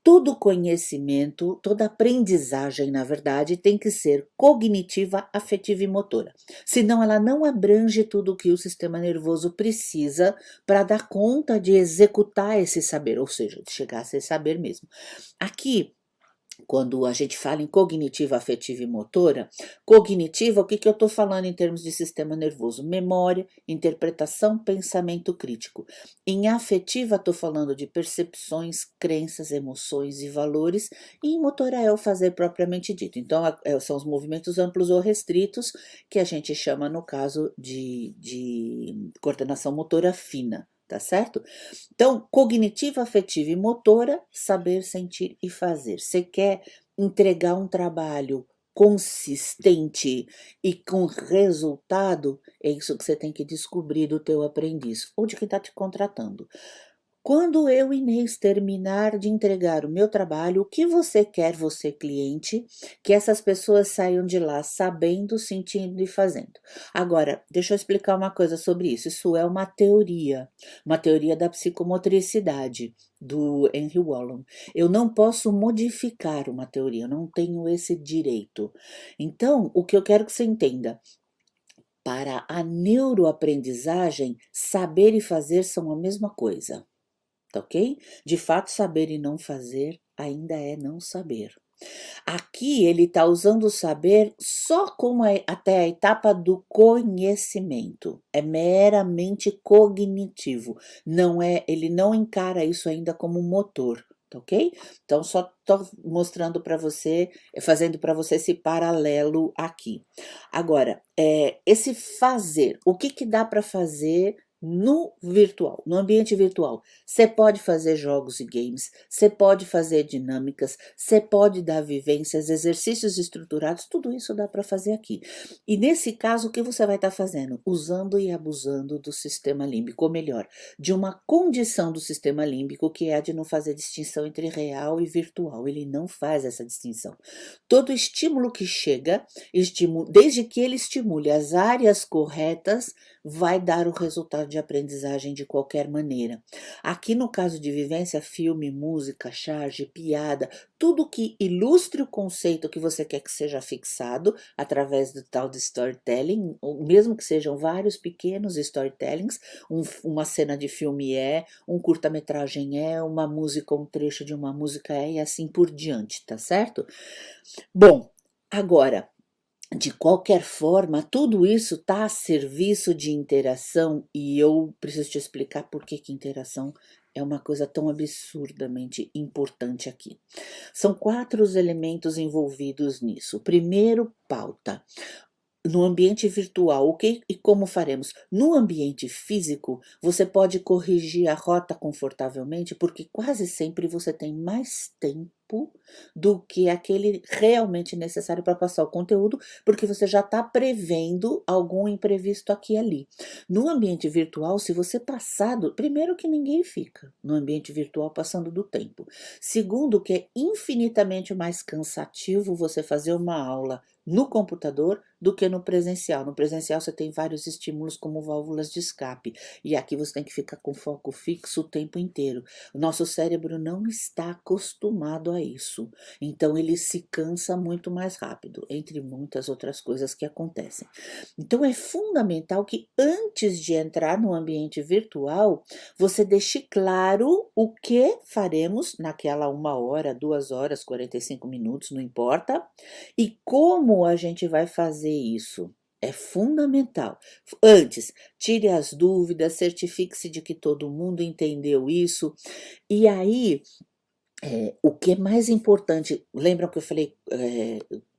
Todo conhecimento, toda aprendizagem, na verdade, tem que ser cognitiva, afetiva e motora. Senão, ela não abrange tudo o que o sistema nervoso precisa para dar conta de executar esse saber, ou seja, de chegar a ser saber mesmo. Aqui, quando a gente fala em cognitiva, afetiva e motora, cognitiva, o que eu estou falando em termos de sistema nervoso? Memória, interpretação, pensamento crítico. Em afetiva, estou falando de percepções, crenças, emoções e valores. E em motora é o fazer propriamente dito. Então, são os movimentos amplos ou restritos, que a gente chama, no caso, de coordenação motora fina. Tá certo? Então, cognitiva, afetiva e motora, saber, sentir e fazer. Você quer entregar um trabalho consistente e com resultado, é isso que você tem que descobrir do teu aprendiz ou de quem está te contratando. Quando eu, Inês, terminar de entregar o meu trabalho, o que você quer, você cliente, que essas pessoas saiam de lá sabendo, sentindo e fazendo. Agora, deixa eu explicar uma coisa sobre isso. Isso é uma teoria da psicomotricidade do Henry Wallon. Eu não posso modificar uma teoria, eu não tenho esse direito. Então, o que eu quero que você entenda, para a neuroaprendizagem, saber e fazer são a mesma coisa. Tá ok? De fato, saber e não fazer ainda é não saber. Aqui ele está usando o saber só como até a etapa do conhecimento. É meramente cognitivo. Não é, ele não encara isso ainda como motor, tá ok? Então só estou mostrando para você, fazendo para você esse paralelo aqui. Agora, esse fazer, o que dá para fazer no virtual, no ambiente virtual? Você pode fazer jogos e games, você pode fazer dinâmicas, você pode dar vivências, exercícios estruturados, tudo isso dá para fazer aqui. E nesse caso, o que você vai estar fazendo? Usando e abusando do sistema límbico, ou melhor, de uma condição do sistema límbico que é a de não fazer distinção entre real e virtual. Ele não faz essa distinção. Todo estímulo que chega, desde que ele estimule as áreas corretas, vai dar o resultado de aprendizagem de qualquer maneira. Aqui no caso de vivência, filme, música, charge, piada, tudo que ilustre o conceito que você quer que seja fixado através do tal de storytelling, ou mesmo que sejam vários pequenos storytellings, uma cena de filme um curta-metragem uma música, um trecho de uma música e assim por diante, tá certo? Bom, agora, de qualquer forma, tudo isso está a serviço de interação e eu preciso te explicar por que interação é uma coisa tão absurdamente importante aqui. São 4 os elementos envolvidos nisso. Primeiro, pauta. No ambiente virtual, o que e como faremos? No ambiente físico, você pode corrigir a rota confortavelmente, porque quase sempre você tem mais tempo do que aquele realmente necessário para passar o conteúdo, porque você já está prevendo algum imprevisto aqui e ali. No ambiente virtual, se você passar primeiro que ninguém fica no ambiente virtual passando do tempo. Segundo, que é infinitamente mais cansativo você fazer uma aula no computador do que no presencial. No presencial você tem vários estímulos como válvulas de escape e aqui você tem que ficar com foco fixo o tempo inteiro. O nosso cérebro não está acostumado a isso, então ele se cansa muito mais rápido, entre muitas outras coisas que acontecem. Então é fundamental que antes de entrar no ambiente virtual, você deixe claro o que faremos naquela 1 hora, 2 horas, 45 minutos, não importa, e como a gente vai fazer isso? É fundamental. Antes, tire as dúvidas, certifique-se de que todo mundo entendeu isso. E aí, o que é mais importante, lembram que eu falei,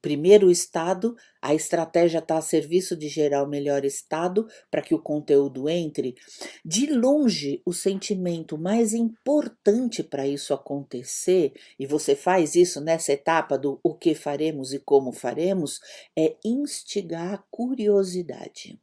primeiro o estado, a estratégia está a serviço de gerar o melhor estado para que o conteúdo entre. De longe, o sentimento mais importante para isso acontecer, e você faz isso nessa etapa do o que faremos e como faremos, é instigar a curiosidade.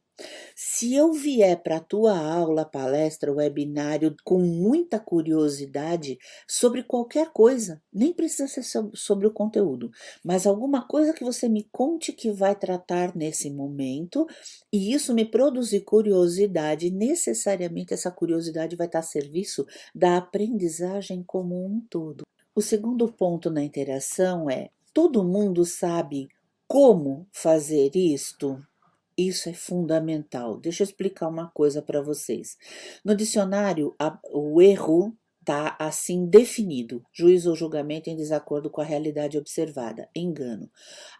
Se eu vier para a tua aula, palestra, webinário com muita curiosidade sobre qualquer coisa, nem precisa ser sobre o conteúdo, mas alguma coisa que você me conte que vai tratar nesse momento, e isso me produzir curiosidade, necessariamente essa curiosidade vai estar a serviço da aprendizagem como um todo. O segundo ponto na interação é: todo mundo sabe como fazer isto? Isso é fundamental. Deixa eu explicar uma coisa para vocês. No dicionário, o erro está assim definido: juízo ou julgamento em desacordo com a realidade observada, engano.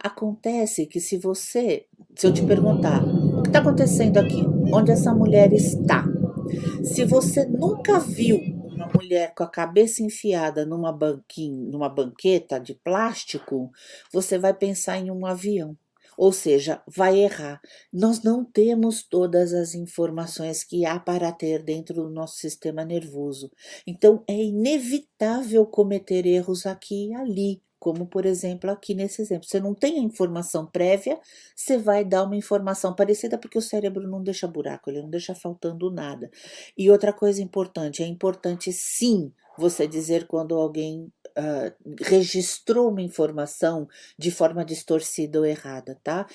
Acontece que se eu te perguntar o que está acontecendo aqui, onde essa mulher está, se você nunca viu uma mulher com a cabeça enfiada numa banqueta de plástico, você vai pensar em um avião. Ou seja, vai errar. Nós não temos todas as informações que há para ter dentro do nosso sistema nervoso. Então, é inevitável cometer erros aqui e ali. Como, por exemplo, aqui nesse exemplo. Você não tem a informação prévia, você vai dar uma informação parecida porque o cérebro não deixa buraco, ele não deixa faltando nada. E outra coisa importante, é importante sim você dizer quando alguém registrou uma informação de forma distorcida ou errada, tá?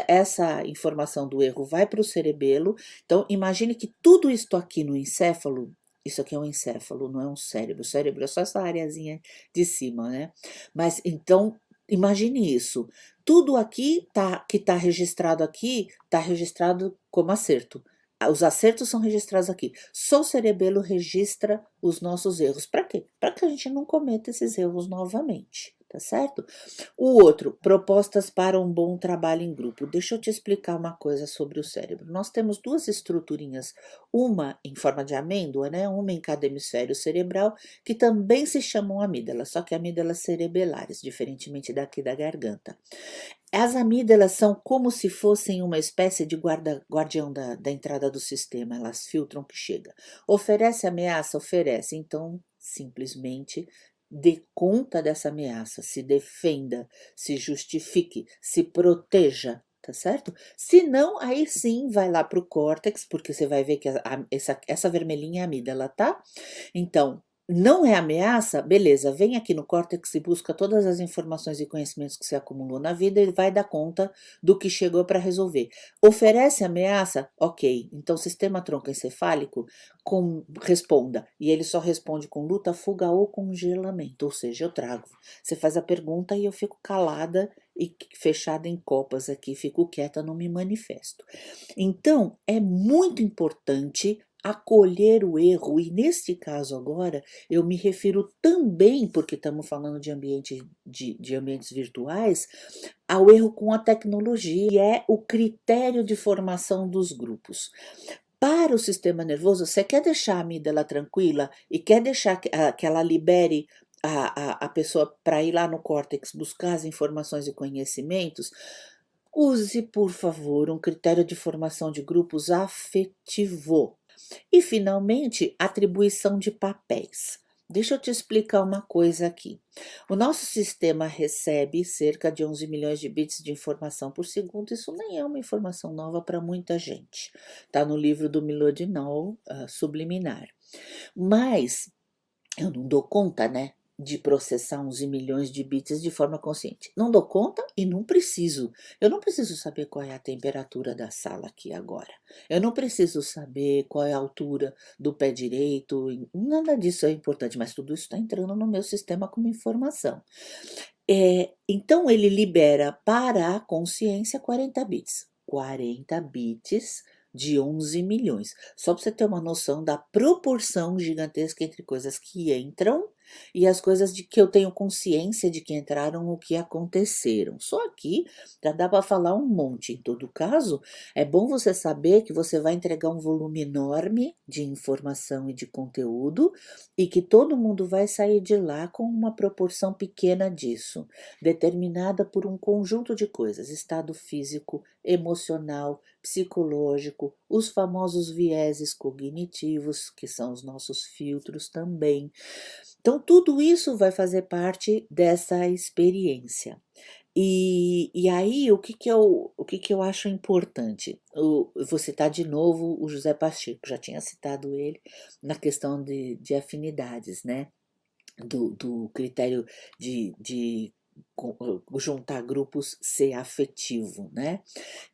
Essa informação do erro vai para o cerebelo. Então, imagine que tudo isto aqui no encéfalo, isso aqui é um encéfalo, não é um cérebro. O cérebro é só essa areazinha de cima, né? Mas então, imagine isso. Tudo aqui que está registrado aqui, está registrado como acerto. Os acertos são registrados aqui. Só o cerebelo registra os nossos erros. Para quê? Para que a gente não cometa esses erros novamente, tá certo? O outro, propostas para um bom trabalho em grupo. Deixa eu te explicar uma coisa sobre o cérebro. Nós temos duas estruturinhas, uma em forma de amêndoa, né? Uma em cada hemisfério cerebral, que também se chamam amígdalas, só que amígdalas cerebelares, diferentemente daqui da garganta. As amígdalas são como se fossem uma espécie de guardião da entrada do sistema, elas filtram o que chega. Oferece ameaça? Oferece, então simplesmente dê conta dessa ameaça, se defenda, se justifique, se proteja, tá certo? Se não, aí sim vai lá para o córtex, porque você vai ver que essa vermelhinha é a amígdala, tá? Então, não é ameaça? Beleza, vem aqui no córtex e busca todas as informações e conhecimentos que você acumulou na vida e vai dar conta do que chegou para resolver. Oferece ameaça? Ok. Então, sistema troncoencefálico responda. E ele só responde com luta, fuga ou congelamento. Ou seja, eu trago. Você faz a pergunta e eu fico calada e fechada em copas aqui, fico quieta, não me manifesto. Então, é muito importante acolher o erro, e neste caso agora eu me refiro também, porque estamos falando de ambientes virtuais, ao erro com a tecnologia, que é o critério de formação dos grupos. Para o sistema nervoso, você quer deixar a amígdala tranquila e quer deixar que ela libere a pessoa para ir lá no córtex buscar as informações e conhecimentos, use, por favor, um critério de formação de grupos afetivo. E, finalmente, atribuição de papéis. Deixa eu te explicar uma coisa aqui. O nosso sistema recebe cerca de 11 milhões de bits de informação por segundo. Isso nem é uma informação nova para muita gente. Está no livro do Milodinol, Subliminar. Mas eu não dou conta, né, de processar 11 milhões de bits de forma consciente. Não dou conta e não preciso. Eu não preciso saber qual é a temperatura da sala aqui agora. Eu não preciso saber qual é a altura do pé direito. Nada disso é importante, mas tudo isso está entrando no meu sistema como informação. Então, ele libera para a consciência 40 bits. 40 bits de 11 milhões. Só para você ter uma noção da proporção gigantesca entre coisas que entram e as coisas de que eu tenho consciência de que entraram ou que aconteceram. Só aqui já dá para falar um monte. Em todo caso, é bom você saber que você vai entregar um volume enorme de informação e de conteúdo e que todo mundo vai sair de lá com uma proporção pequena disso, determinada por um conjunto de coisas: estado físico, emocional, psicológico, os famosos vieses cognitivos, que são os nossos filtros também. Então, tudo isso vai fazer parte dessa experiência. E aí, o que eu acho importante? Vou citar de novo o José Pacheco, já tinha citado ele na questão de afinidades, né? Do critério de juntar grupos ser afetivo, né?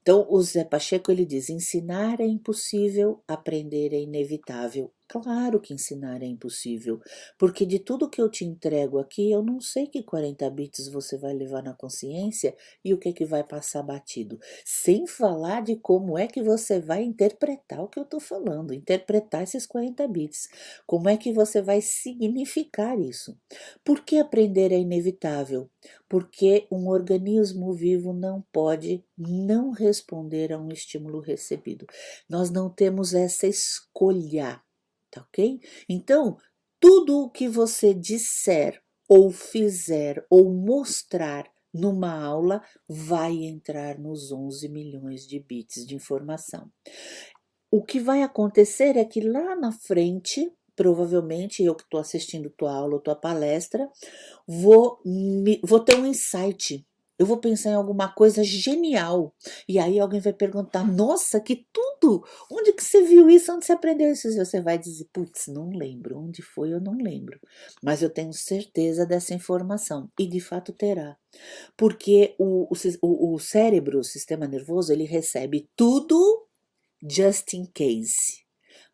Então, o Zé Pacheco ele diz: ensinar é impossível, aprender é inevitável. Claro que ensinar é impossível, porque de tudo que eu te entrego aqui, eu não sei que 40 bits você vai levar na consciência e o que é que vai passar batido. Sem falar de como é que você vai interpretar o que eu estou falando, interpretar esses 40 bits. Como é que você vai significar isso? Por que aprender é inevitável? Porque um organismo vivo não pode não responder a um estímulo recebido. Nós não temos essa escolha. Tá ok? Então, tudo o que você disser ou fizer ou mostrar numa aula vai entrar nos 11 milhões de bits de informação. O que vai acontecer é que lá na frente, provavelmente eu que estou assistindo tua aula ou tua palestra, vou ter um insight. Eu vou pensar em alguma coisa genial. E aí alguém vai perguntar: Nossa, que tudo! Onde que você viu isso? Onde você aprendeu isso? E você vai dizer: Putz, não lembro. Onde foi? Eu não lembro. Mas eu tenho certeza dessa informação. E de fato terá. Porque o cérebro, o sistema nervoso, ele recebe tudo just in case,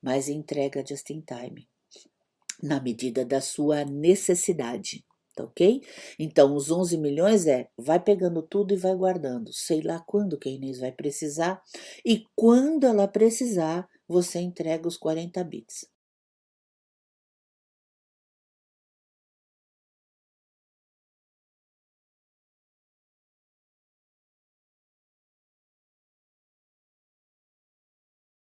mas entrega just in time, na medida da sua necessidade, tá ok? Então, os 11 milhões vai pegando tudo e vai guardando. Sei lá quando que a Inês vai precisar, e quando ela precisar, você entrega os 40 bits.